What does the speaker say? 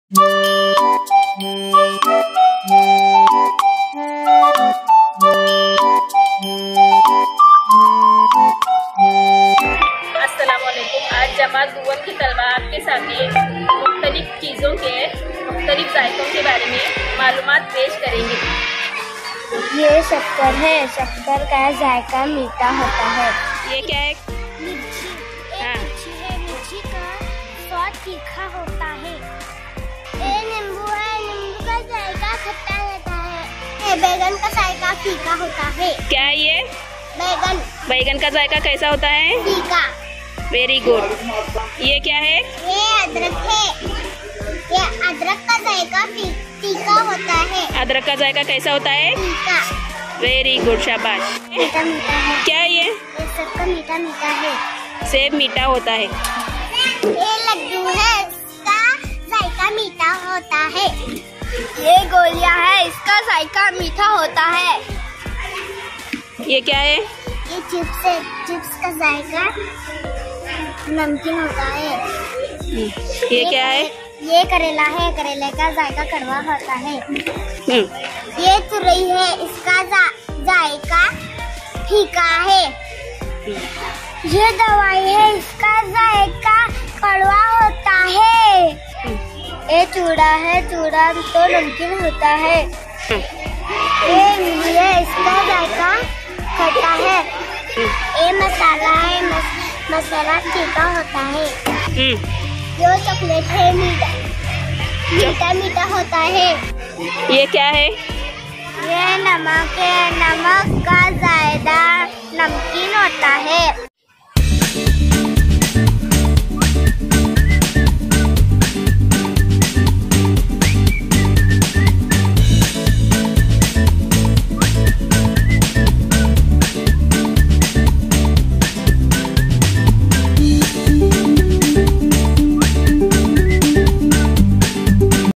अस्सलामुअलैकुम। आज जमात दुअल की तलबा आपके सामने मुख्तलिफ चीज़ों के मुख्तलिफ जायकों के बारे में मालूमात पेश करेंगे। ये शक्कर है। शक्कर का जायका मीठा होता है। ये क्या है? मिर्ची। हाँ। मिर्ची है। मिर्ची का स्वाद तीखा होता है। ये नींबू है। नींबू का जायका खट्टा रहता है। ये बैगन का जायका फीका होता है। क्या है ये? बैगन। बैगन का जायका कैसा होता है? फीका। Very good. ये क्या है? ये अदरक है। ये अदरक का जायका फीका होता है। अदरक का जायका कैसा होता है? फीका। वेरी गुड, शाबाश। मीठा मीठा है। क्या है ये? ये सबका मीठा मीठा है। सेब मीठा होता है। ये लड्डू है। इसका जायका मीठा होता है। ये गोलियां है। इसका जायका मीठा होता है। ये क्या है? ये चिप्स है। चिप्स का जायका नमकीन होता है। ये क्या है? ये करेला है। करेले का जायका कड़वा होता है। ये तुरई है। इसका जायका फीका है। ये दवाई है। इसका जायका कड़वा होता है। ये चूड़ा है। चूड़ा तो नमकीन होता है। ये इमली है। इसका जायका खट्टा है। ये मसाला है। मसाला तीखा होता है। ये चॉकलेट है। मीठा मीठा होता है। ये क्या है? ये नमक है। नमक का जायका नमकीन होता है।